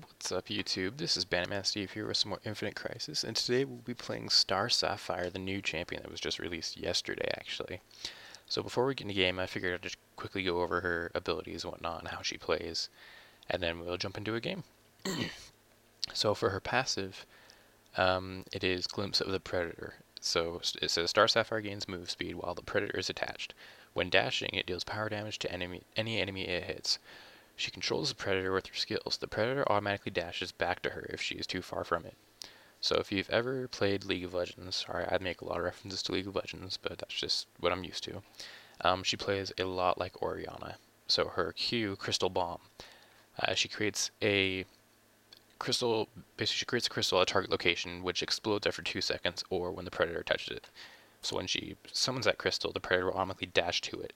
What's up, YouTube? This is Banditman Steve here with some more Infinite Crisis, and today we'll be playing Star Sapphire, the new champion that was just released yesterday, actually. So before we get into the game, I figured I'd just quickly go over her abilities and whatnot and how she plays, and then we'll jump into a game. So for her passive, it is Glimpse of the Predator. So it says Star Sapphire gains move speed while the Predator is attached. When dashing, it deals power damage to any enemy it hits. She controls the Predator with her skills. The Predator automatically dashes back to her if she is too far from it. So if you've ever played League of Legends, sorry, I make a lot of references to League of Legends, but that's just what I'm used to. She plays a lot like Orianna. So her Q, Crystal Bomb, she creates a crystal, basically she creates a crystal at a target location which explodes after 2 seconds or when the Predator touches it. So when she summons that crystal, the Predator will automatically dash to it.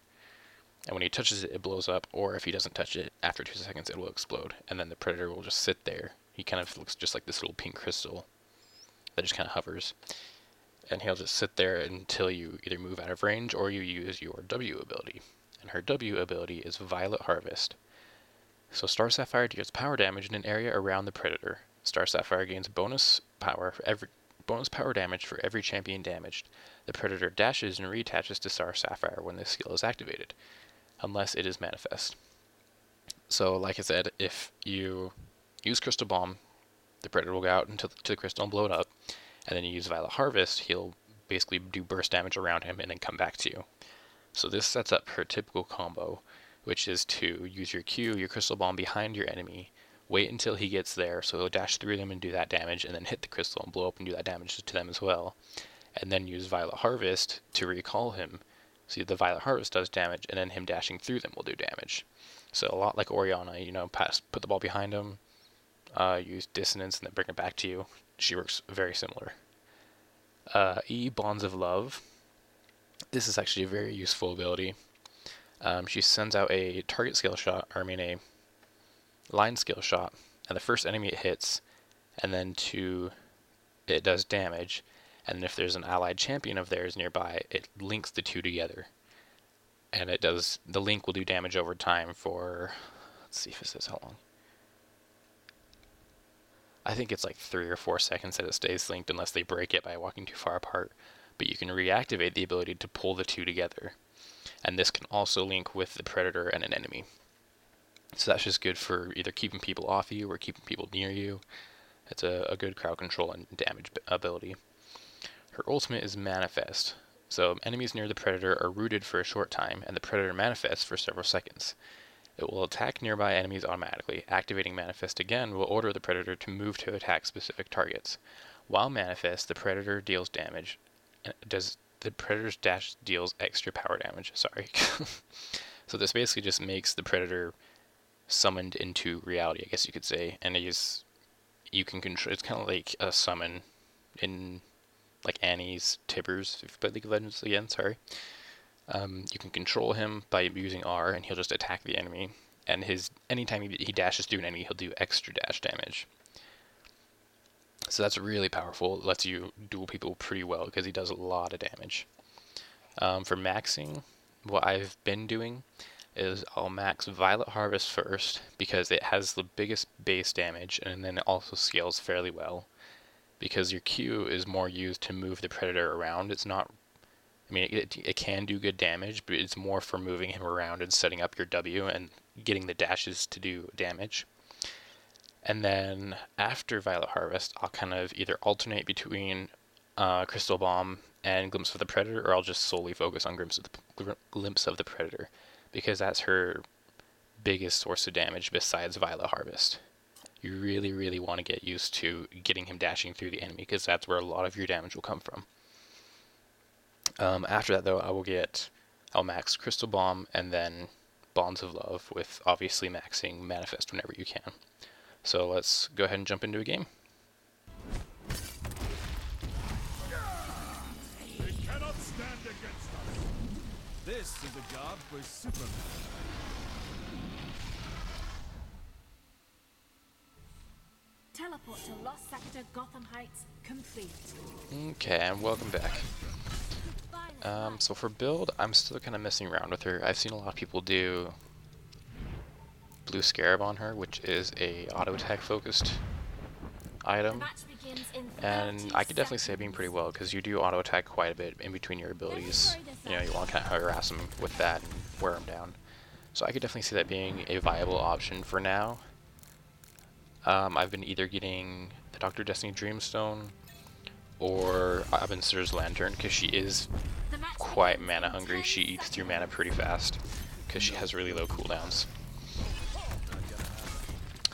And when he touches it, it blows up, or if he doesn't touch it, after 2 seconds it will explode. And then the Predator will just sit there. He kind of looks just like this little pink crystal that just kind of hovers. And he'll just sit there until you either move out of range or you use your W ability. And her W ability is Violet Harvest. So Star Sapphire deals power damage in an area around the Predator. Star Sapphire gains bonus power damage for every champion damaged. The Predator dashes and reattaches to Star Sapphire when this skill is activated, unless it is manifest. So, like I said, if you use Crystal Bomb, the Predator will go out to the crystal and blow it up, and then you use Violet Harvest, he'll basically do burst damage around him and then come back to you. So this sets up her typical combo, which is to use your Q, your Crystal Bomb, behind your enemy, wait until he gets there, so he'll dash through them and do that damage, and then hit the crystal and blow up and do that damage to them as well, and then use Violet Harvest to recall him. See, the Violet Harvest does damage, and then him dashing through them will do damage. So a lot like Orianna, put the ball behind him, use Dissonance, and then bring it back to you. She works very similar. E, Bonds of Love. This is actually a very useful ability. She sends out a target skill shot, a line skill shot, and the first enemy it hits, and then it does damage. And if there's an allied champion of theirs nearby, it links the two together. And the link will do damage over time for, let's see if it says how long. I think it's like 3 or 4 seconds that it stays linked unless they break it by walking too far apart. But you can reactivate the ability to pull the two together. And this can also link with the Predator and an enemy. So that's just good for either keeping people off you or keeping people near you. It's a good crowd control and damage ability. Her ultimate is Manifest. So enemies near the Predator are rooted for a short time, and the Predator manifests for several seconds. It will attack nearby enemies automatically. Activating Manifest again will order the Predator to move to attack specific targets. While Manifest, the Predator deals damage. The Predator's dash deals extra power damage. Sorry. So this basically just makes the Predator summoned into reality, I guess you could say. And you can control. It's kind of like a summon in like Annie's Tibbers, if you play League of Legends again, sorry. You can control him by using R, and he'll just attack the enemy. And anytime he dashes through an enemy, he'll do extra dash damage. So that's really powerful. It lets you duel people pretty well, because he does a lot of damage. For maxing, what I've been doing is I'll max Violet Harvest first, because it has the biggest base damage, and then it also scales fairly well. Because your Q is more used to move the Predator around. It's not, it can do good damage, but it's more for moving him around and setting up your W and getting the dashes to do damage. And then after Violet Harvest, I'll kind of either alternate between Crystal Bomb and Glimpse of the Predator, or I'll just solely focus on Glimpse of the Predator, because that's her biggest source of damage besides Violet Harvest. You really, really want to get used to getting him dashing through the enemy, because that's where a lot of your damage will come from. After that, though, I'll max Crystal Bomb and then Bonds of Love, with obviously maxing Manifest whenever you can. So let's go ahead and jump into a game. They cannot stand against us. This is a job for Superman. Teleport to Lost Sector Gotham Heights complete. Okay, and welcome back. So for build, I'm still kind of messing around with her. I've seen a lot of people do blue scarab on her, which is a auto attack focused The item. match begins in 30 And I could definitely say being seconds. pretty well, because you do auto attack quite a bit in between your abilities. You know, you want to kind of harass them with that and wear them down. So I could definitely see that being a viable option for now. I've been either getting the Dr. Destiny Dreamstone or Abinsur's Lantern, because she is The match quite begins mana in hungry. 10 She eats through mana seconds. pretty fast, because she has really low cooldowns.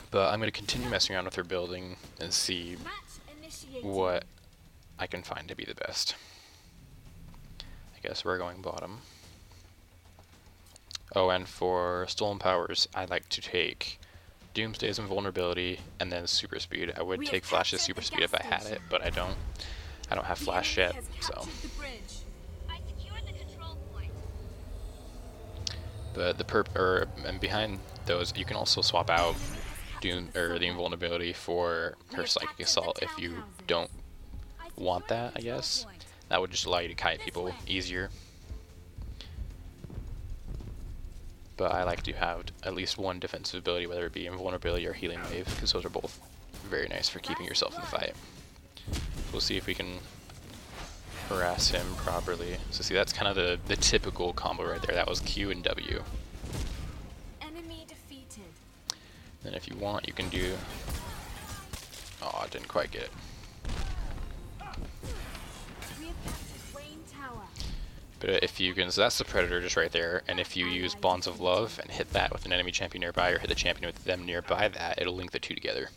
But I'm going to continue messing around with her building and see Match initiated. what I can find to be the best. I guess we're going bottom. Oh, and for Stolen Powers, I like to take Doomsday's Invulnerability and then Super Speed. I would We have take Flash's captured Super the Speed gas if I had it, station. but I don't. I don't have The Flash enemy yet, has so. captured the bridge. I secured the control point. But and behind those, you can also swap out Doom or the Invulnerability for her Psychic Assault if you don't I want secured that, the I control guess. point. That would just allow you to kite people easier. But I like to have at least one defensive ability, whether it be Invulnerability or Healing Wave, because those are both very nice for keeping yourself in the fight. We'll see if we can harass him properly. So see, that's kind of the typical combo right there. That was Q and W. Enemy defeated. Then if you want, you can do... Oh, I didn't quite get it. We have captured Wayne Tower. But if you can, so that's the Predator just right there, and if you use Bonds of Love and hit that with an enemy champion nearby, or hit the champion with them nearby that, it'll link the two together.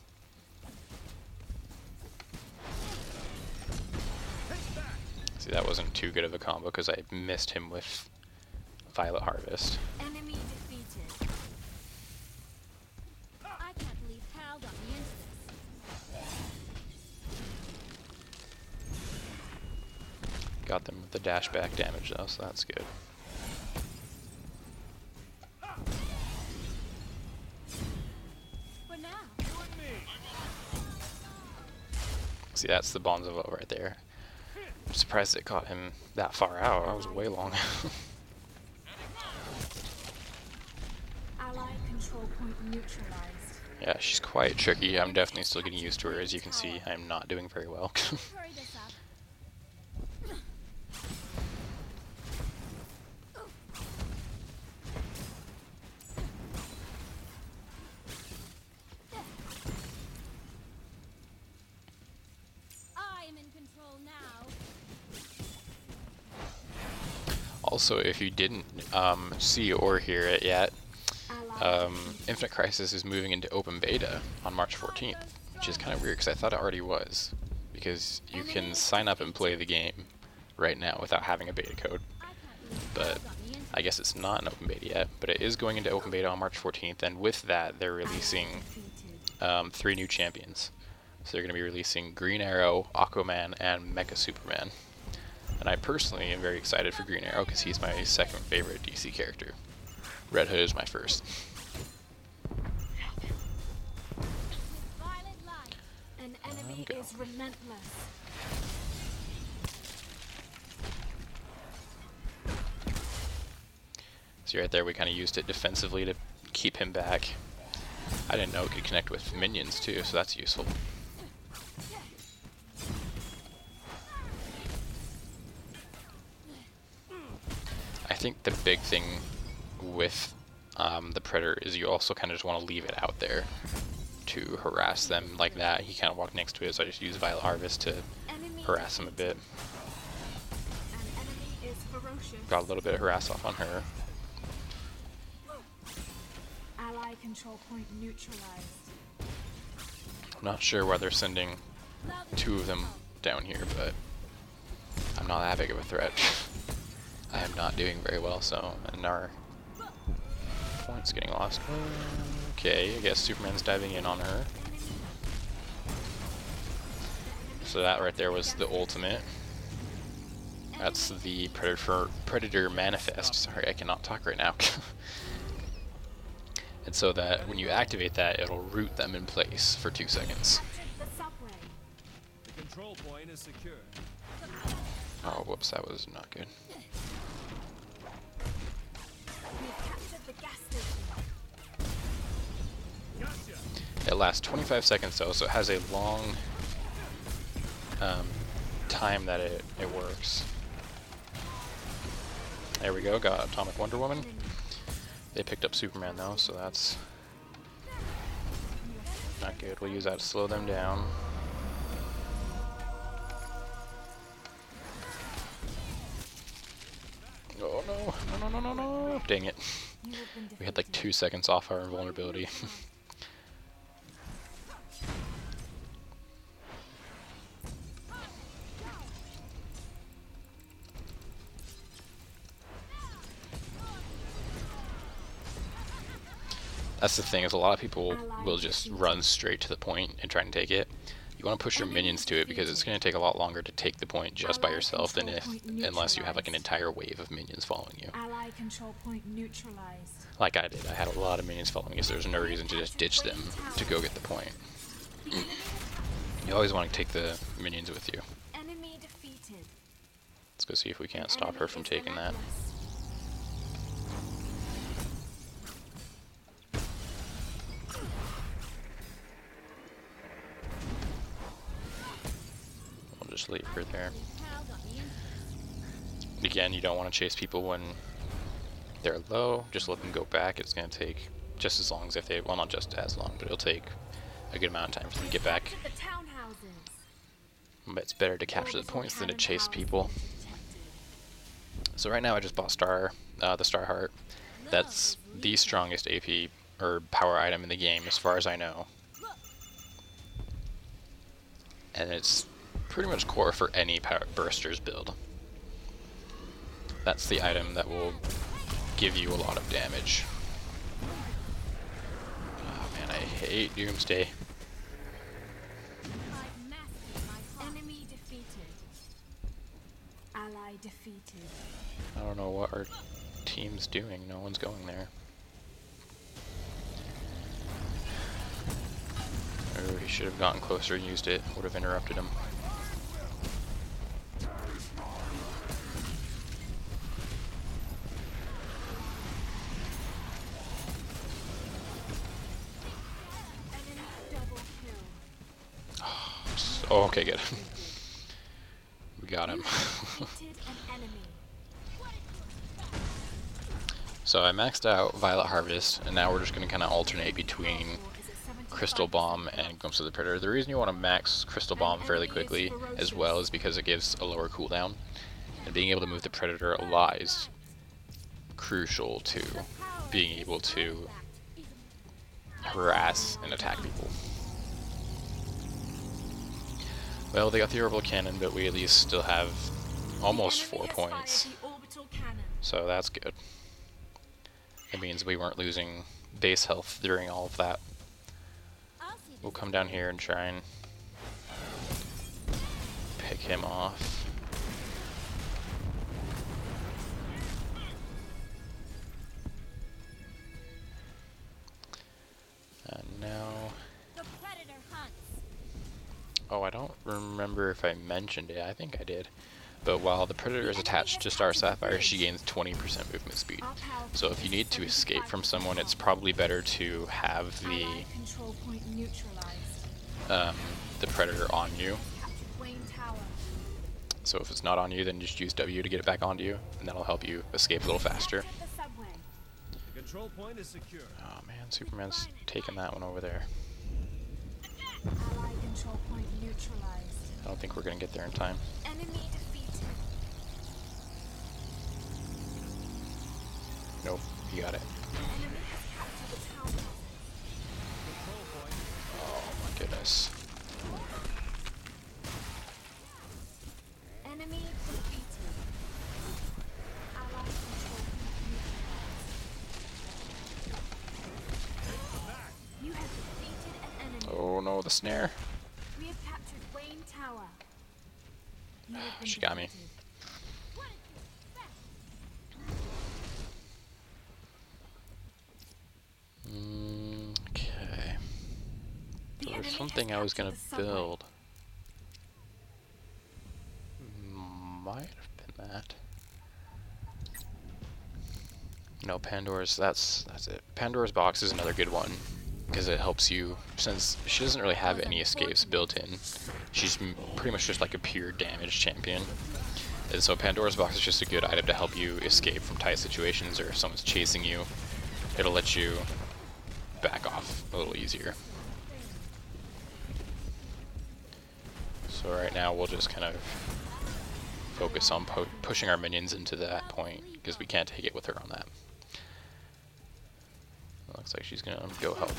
See, that wasn't too good of a combo because I missed him with Violet Harvest. Enemy defeated. I can't believe Hal got me into this. Got them with the dash back damage though, so that's good. For now. You and me. See, that's the Bonds of Love right there. I'm surprised it caught him that far out. That was way long. Ally control point neutralized. Yeah, she's quite tricky. I'm definitely still getting used to her. As you can see, I'm not doing very well. Hurry this up. I am in control now. Also, if you didn't see or hear it yet, Ally Infinite Crisis is moving into open beta on March 14th, which is kind of weird because I thought it already was, because you can sign up and play the game right now without having a beta code. I can't believe But Hal got me into I guess it's not an open beta yet, but it is going into open beta on March 14th, and with that, they're releasing defeated. 3 new champions. So they're going to be releasing Green Arrow, Aquaman, and Mecha Superman. And I personally am very excited for Green Arrow because he's my second favorite DC character. Red Hood is my first. Violet light. An enemy go. is relentless. See right there, we kind of used it defensively to keep him back. I didn't know it could connect with minions too, so that's useful. I think the big thing with the Predator is you also kind of just want to leave it out there to harass them like that. He kind of walked next to it, so I just used Violet Harvest to Enemy harass him a bit. An enemy is ferocious. Got a little bit of harass off on her. Ally control point neutralized. I'm not sure why they're sending Love is 2 of them down here, but I'm not that big of a threat. I am not doing very well, so, and our points getting lost. Okay, I guess Superman's diving in on her. So that right there was the ultimate. That's the Predator Manifest. Sorry, I cannot talk right now. And so that when you activate that, it'll root them in place for 2 seconds. Captured the subway. The control point is secure. Oh, whoops, that was not good. We have captured the gas station. lasts 25 seconds though, so it has a long time that it works. There we go, got Atomic Wonder Woman. They picked up Superman though, so that's not good. We'll use that to slow them down. Oh no, no, no, no, no, no. Dang it. We had like 2 seconds off our invulnerability. That's the thing, is a lot of people will just run straight to the point and try and take it. You want to push your minions to it because it's going to take a lot longer to take the point just by yourself than unless you have like an entire wave of minions following you. Ally control point neutralized. Like I did. I had a lot of minions following me, so there's no reason to just ditch them to go get the point. You always want to take the minions with you. Enemy defeated. Let's go see if we can't stop her from taking that. We'll just leave her there. Again, you don't want to chase people when they're low. Just let them go back. It's going to take just as long as if they, well, not just as long, but it'll take a good amount of time for them to get back. But it's better to capture the points than to chase people. So right now I just bought the Star Heart. That's the strongest AP or power item in the game as far as I know. And it's pretty much core for any power bursters build. That's the item that will give you a lot of damage. Oh man, I hate Doomsday. Enemy defeated. Ally defeated. I don't know what our team's doing. No one's going there. Oh, he should have gotten closer and used it. Would have interrupted him. Oh, okay, good. We got him. So I maxed out Violet Harvest, and now we're just going to kind of alternate between Crystal Bomb and Glimpse of the Predator. The reason you want to max Crystal Bomb fairly quickly as well is because it gives a lower cooldown, and being able to move the Predator a lot is crucial to being able to harass and attack people. Well, they got the orbital cannon, but we at least still have almost 4 points, so that's good. It means we weren't losing base health during all of that. We'll come down here and try and pick him off. And now... Oh, I don't remember if I mentioned it. I think I did. But while the Predator is attached to Star Sapphire, she gains 20% movement speed. So if you need to escape from someone, it's probably better to have the Predator on you. So if it's not on you, then just use W to get it back onto you, and that'll help you escape a little faster. Control point is secure. Oh man, Superman's taking that one over there. Ally control point neutralized. I don't think we're gonna get there in time. Enemy defeated. Nope, you got it. Enemy has captured the town. Control point. Oh my goodness. Enemy defeated. Ally control point neutralized. You have defeated an enemy. Oh no, the snare. We have captured Wayne Tower. You have been She got me. defeated. Okay. The There enemy was has something I was gonna captured the subway. build. Might have been that. No, Pandora's, that's it. Pandora's box is another good one. because it helps you, since she doesn't really have any escapes built in. She's pretty much just like a pure damage champion. And so Pandora's Box is just a good item to help you escape from tight situations, or if someone's chasing you, it'll let you back off a little easier. So right now we'll just kind of focus on pushing our minions into that point, because we can't take it with her on that. Looks like she's gonna go help.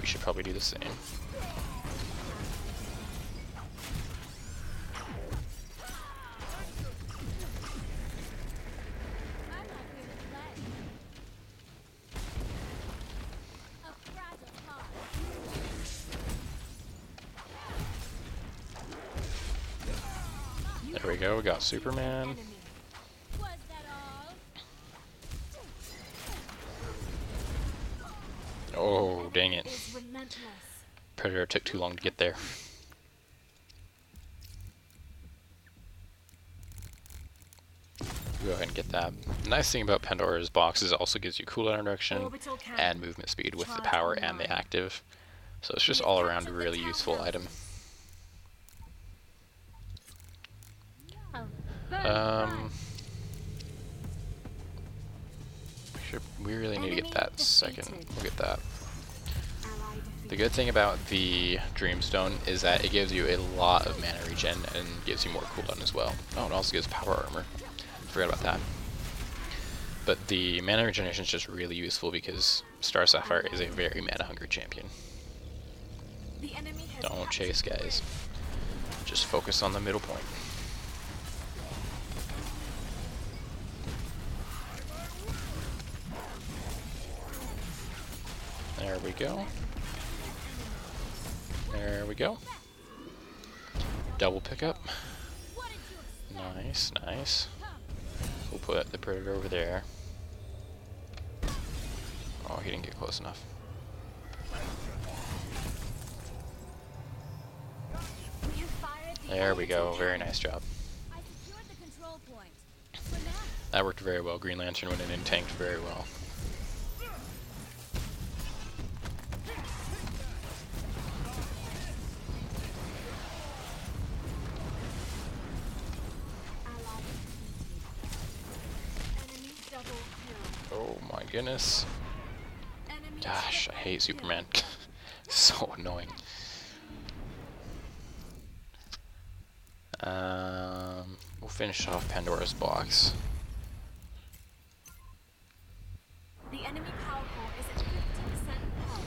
We should probably do the same. There we go, we got Superman. Oh, dang it. Predator took too long to get there. Go ahead and get that. The nice thing about Pandora's Box is it also gives you cooldown reduction and movement speed with the power and the active. So it's just all around a really useful item. We really need to get that second. We'll get that. The good thing about the Dreamstone is that it gives you a lot of mana regen and gives you more cooldown as well. Oh, it also gives power armor. Forgot about that. But the mana regeneration is just really useful because Star Sapphire is a very mana hungry champion. Don't chase, guys. Just focus on the middle point. There we go. There we go. Double pickup. Nice, nice. We'll put the Predator over there. Oh, he didn't get close enough. There we go. Very nice job. That worked very well. Green Lantern went in and tanked very well. Oh my goodness. Gosh, I hate Superman. So annoying. We'll finish off Pandora's Box. The enemy power core is at 50% health.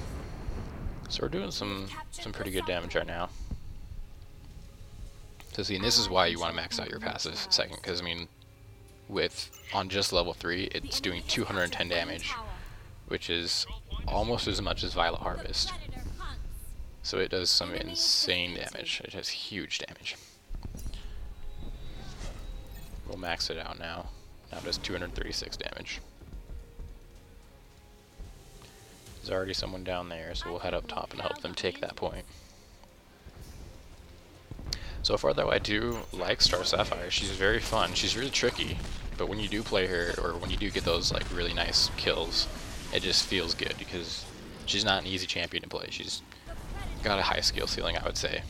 So we're doing some pretty good damage right now. So see, and this is why you want to max out your passive second, because I mean, on just level 3, it's doing 210 damage, which is almost as much as Violet Harvest. So it does some insane damage. It has huge damage. We'll max it out now. Now it does 236 damage. There's already someone down there, so we'll head up top and help them take that point. So far though, I do like Star Sapphire. She's very fun. She's really tricky, but when you do play her, or when you do get those like really nice kills, it just feels good because she's not an easy champion to play. She's got a high skill ceiling, I would say.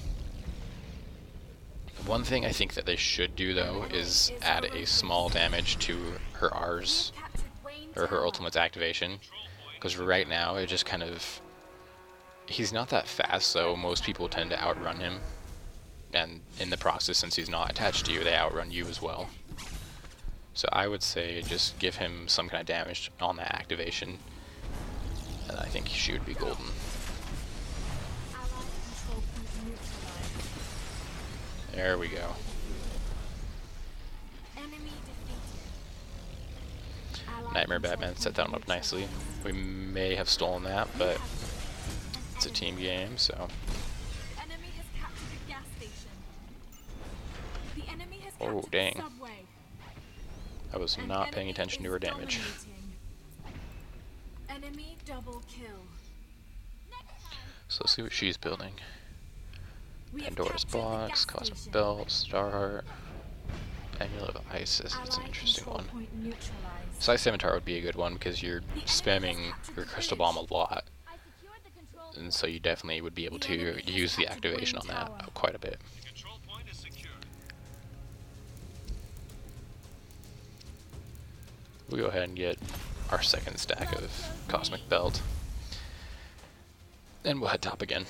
One thing I think that they should do though is add a small damage to her R's, or her ultimate's activation, because right now it just kind of, he's not that fast, so most people tend to outrun him, and in the process, since he's not attached to you, they outrun you as well. So I would say just give him some kind of damage on that activation, and I think she would be golden. There we go. Nightmare Batman set that one up nicely. We may have stolen that, but it's a team game, so. Oh, dang. I was not paying attention to her damage. Enemy double kill. So let's see what she's building. Pandora's Box, Cosmic Belt, Starheart, Amulet of Isis. That's an interesting one. Scythe Scimitar would be a good one because you're spamming your Crystal Bomb a lot. and so you definitely would be able The enemy to has use the captured activation on Wayne that Tower. quite a bit. The control point is secure. We'll go ahead and get our second stack of Cosmic Belt. And we'll head top again.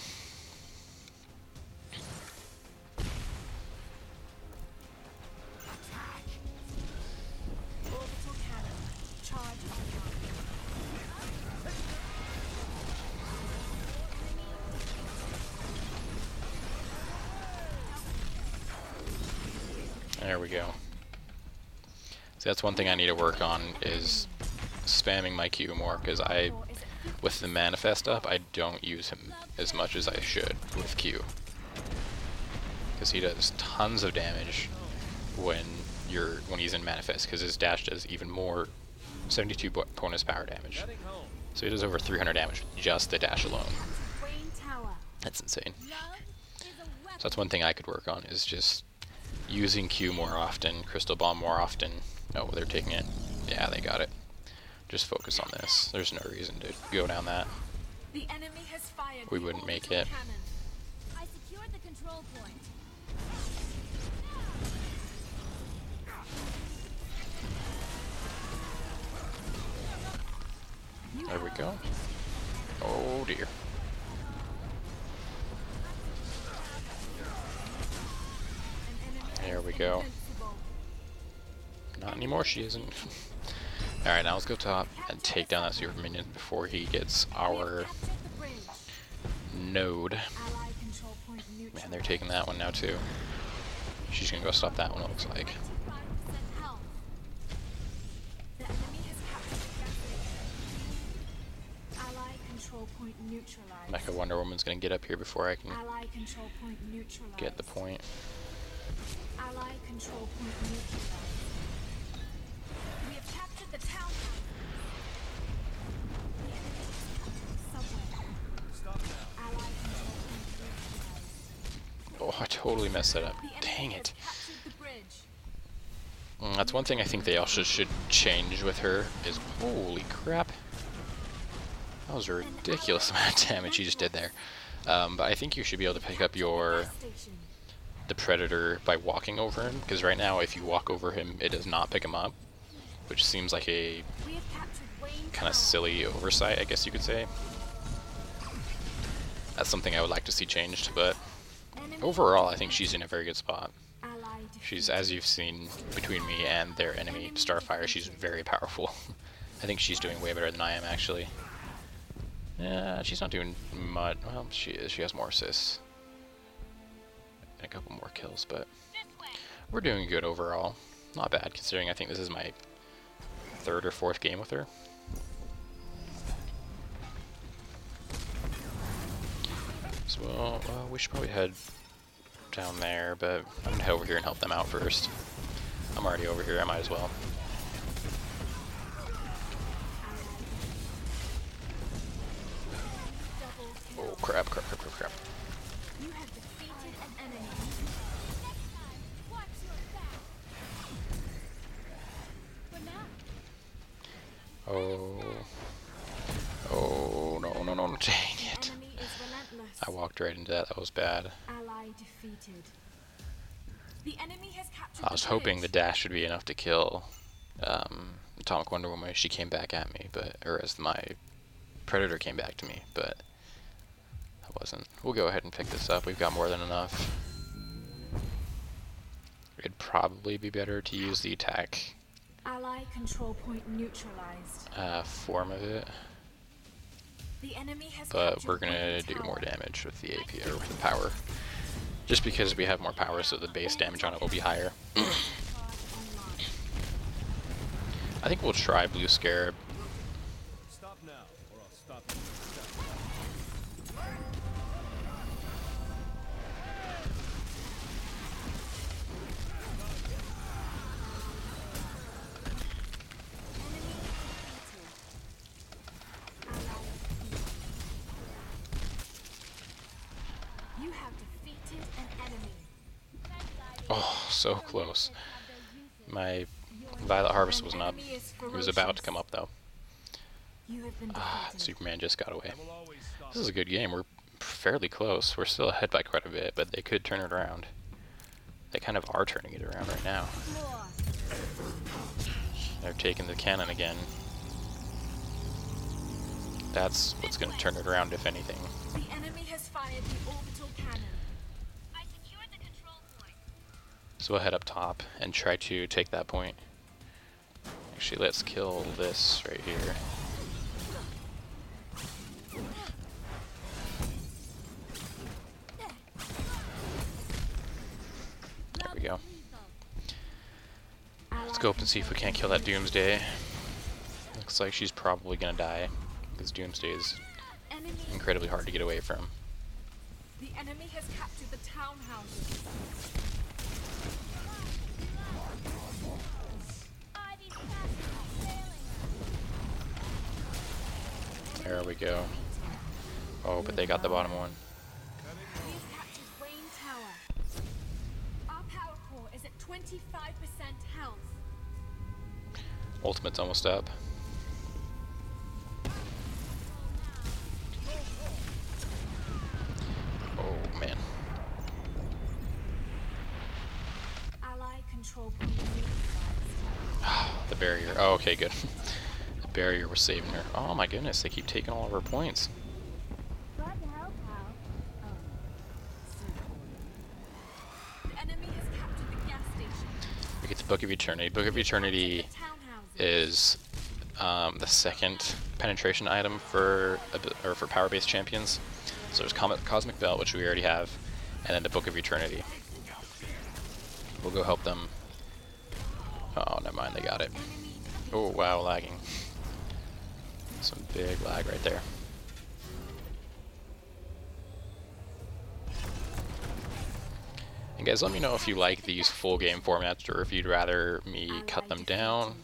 Orbital cannon. Charge online. There we go. So that's one thing I need to work on, is spamming my Q more, because with the manifest up, I don't use him as much as I should with Q. Because he does tons of damage when he's in manifest, because his dash does even more, 72 bonus power damage. Heading home. So he does over 300 damage with just the dash alone. Wayne Tower. That's insane. Love is a So weapon. that's one thing I could work on, is just using Q more often, Crystal Bomb more often. Oh, they're taking it. Yeah, they got it. Just focus on this. There's no reason to go down that. The enemy has fired. We the wouldn't make orbital it. Cannon. I secured the control point. There we go. Oh dear. An enemy There is we go. invincible. Not anymore, she isn't. Alright, now let's go top and take down that super minion before he gets We have our captured the bridge. node. Ally control point neutralized. Man, they're taking that one now too. She's gonna go stop that one, it looks like. 95% health. The enemy has captured the gas station. Ally control point neutralized. Mecha Wonder Woman's gonna get up here before I can Ally control point neutralized. get the point. Ally control point neutralized. We have captured the town. The enemy has captured subway. Stop now. Ally control point neutralized. Oh, I totally messed that up. The enemy Dang has it. captured the bridge. That's one thing I think they also should change with her, is holy crap. That was a ridiculous amount of damage she just did there. But I think you should be able to pick up the Predator by walking over him, because right now if you walk over him, it does not pick him up, which seems like a We have captured Wayne kind of Tower. silly oversight, I guess you could say. That's something I would like to see changed, but Enemy overall I think she's in a very good spot. ally She's, defeated. as you've seen between me and their enemy, Starfire, she's very powerful. I think she's doing way better than I am, actually. Yeah, she's not doing much. Well, she is. She has more assists. And a couple more kills, but we're doing good overall. Not bad, considering I think this is my third or fourth game with her. So, well, we should probably head down there, but I'm gonna head over here and help them out first. I'm already over here, I might as well. Double kill. Oh, crap, crap, crap, crap, crap. You have defeated an enemy. Next time, watch your back. For now, Oh. Oh, no, no, no, dang it. Enemy is relentless. I walked right into that, that was bad. Ally defeated. The enemy has captured I was the hoping the bridge. dash would be enough to kill Atomic Wonder Woman as she came back at me, or as my Predator came back to me, but that wasn't. We'll go ahead and pick this up, we've got more than enough. It'd probably be better to use the attack Ally control point neutralized. form of it, The enemy has but captured we're gonna Wayne do Tower. more damage with the AP, or with the power. Just because we have more power, so the base damage on it will be higher. Card online. I think we'll try Blue Scarab. Stop now, or I'll stop you. Enemy defeated. Ally defeated. You have defeated an enemy. Oh, so close. have their uses. My Your Violet Harvest An wasn't up. enemy is It was about to ferocious. come up though. You have been Ah, defeated. Superman just got away. I will always stop. This is a good game. We're fairly close. We're still ahead by quite a bit, but they could turn it around. They kind of are turning it around right now. More. They're taking the cannon again. That's what's going to turn it around, if anything. The enemy has fired the orbital cannon. I secured the control point. So we'll head up top and try to take that point. Actually, let's kill this right here. There we go. Let's go up and see if we can't kill that Doomsday. Looks like she's probably gonna die, because Doomsday is Enemy. incredibly hard to get away from. The enemy has captured the townhouses. Ivy's castle failing us. There we go. Oh, but they got the bottom one. We have captured Wayne Tower. Our power core is at 25% health. Ultimate's almost up. Oh, man. Ally control point neutralized. The barrier. Oh, okay, good. The barrier was saving her. Oh my goodness, they keep taking all of her points. Glad to help, pal. The enemy has captured the gas station. We get the Book of Eternity. Book of Eternity The townhouses. is the second penetration item for power-based champions. So there's Cosmic Belt, which we already have, and then the Book of Eternity. We'll go help them. Oh, never mind, they got it. Enemy Oh wow, lagging. Some big lag right there. And guys, let me know if you like these full game formats or if you'd rather me cut them down,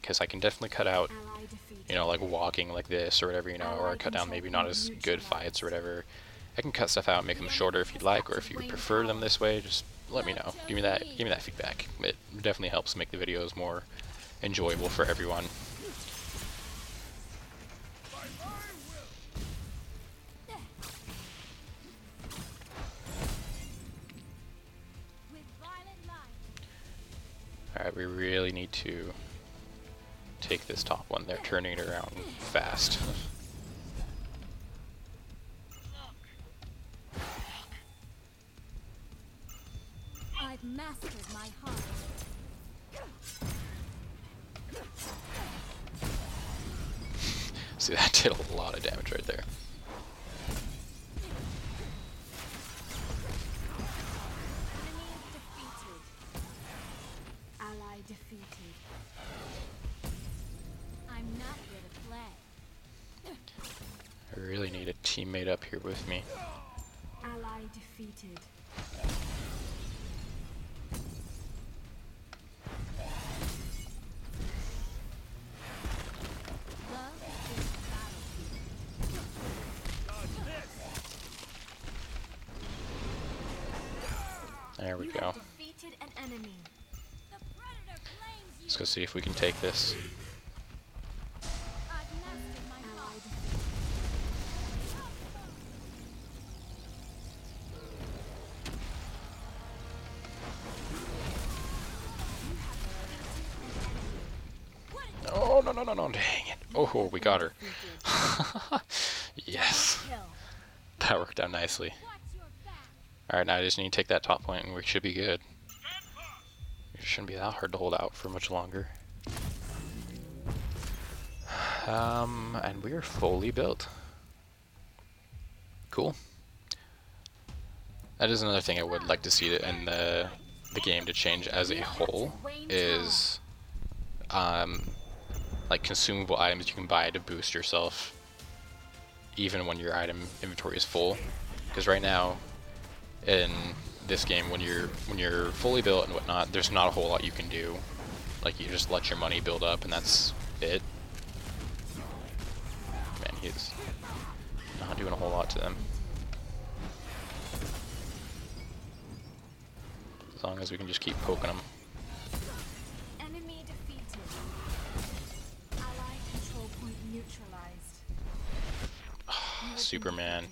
because I can definitely cut out, ally defeated. you know, like walking like this or whatever, you know, or cut down maybe not as good fights or whatever. I can cut stuff out, make them shorter if you'd like, or if you prefer them this way, just let me know. Give me that feedback. It definitely helps make the videos more enjoyable for everyone. With violent light. Alright, we really need to take this top one. They're turning it around fast. I've mastered my heart. See, that did a lot of damage right there. Enemy defeated. Ally defeated. I'm not here to play. I really need a teammate up here with me. Ally defeated. Love is the battlefield. Dodge this. There we You go. have defeated an enemy. The predator claims you. Let's go see if we can take this. I've mastered my Ally heart. defeated. Oh, no, no, no, no, dang it. Oh, we got her. Yes, Kill. that worked out nicely. Watch your back. Alright, now I just need to take that top point and we should be good. It shouldn't be that hard to hold out for much longer. And we're fully built. Cool. That is another thing I would like to see in the game to change as a whole, is like consumable items you can buy to boost yourself even when your item inventory is full. Because right now in this game, when you're fully built and whatnot, there's not a whole lot you can do. Like, you just let your money build up and that's it. Man, he's not doing a whole lot to them. As long as we can just keep poking them. Enemy defeated. Ally control point neutralized. Superman.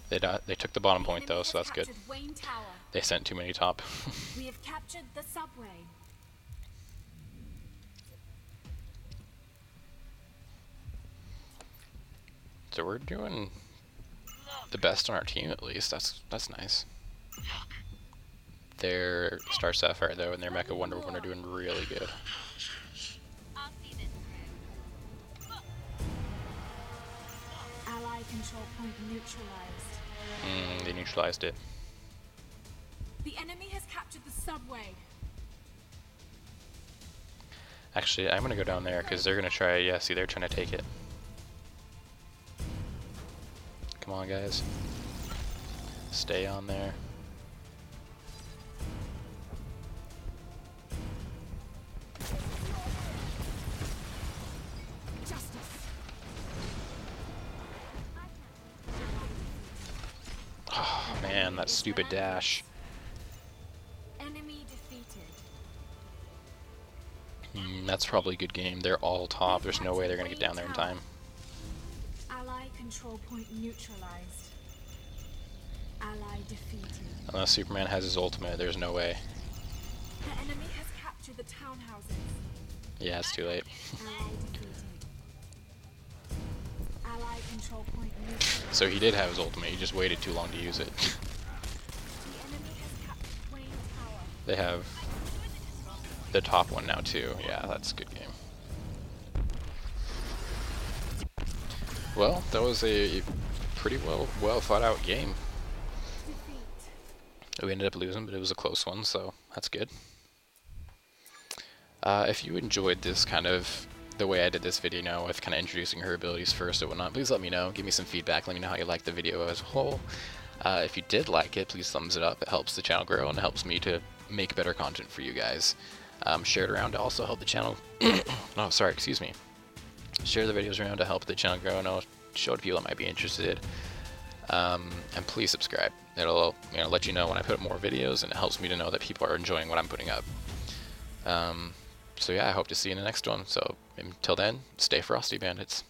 They took the bottom point though, so that's good. Wayne Tower. They sent too many top. We have captured the subway. So we're doing the best on our team at least. That's nice. Their Star Sapphire though and their Mecha Wonder Woman are doing really good. Ally control point neutralized. They neutralized it. The enemy has captured the subway. Actually, I'm gonna go down there because they're gonna try. Yeah, see, they're trying to take it. Come on, guys. Stay on there. Oh man, that stupid dash. Enemy defeated. That's probably a good game. They're all top. There's no way they're gonna get down there in time. Ally control point neutralized. Ally defeated. Unless Superman has his ultimate, there's no way. The enemy has captured the townhouses. Yeah, it's too late. Ally defeated. Ally control point neutralized. So he did have his ultimate, he just waited too long to use it. The enemy has captured Wayne Tower. They have the top one now too. Yeah, that's a good game. Well, that was a pretty well thought out game. Defeat. We ended up losing, but it was a close one, so that's good. If you enjoyed this kind of the way I did this video now with kind of introducing her abilities first and whatnot, please let me know. Give me some feedback. Let me know how you liked the video as a whole. If you did like it, please thumbs it up. It helps the channel grow and it helps me to make better content for you guys. Share it around to also help the channel. Oh, sorry, excuse me. Share the videos around to help the channel grow and I'll show it to people that might be interested. And please subscribe. It'll let you know when I put up more videos and it helps me to know that people are enjoying what I'm putting up. So yeah, I hope to see you in the next one. So until then, stay frosty, bandits.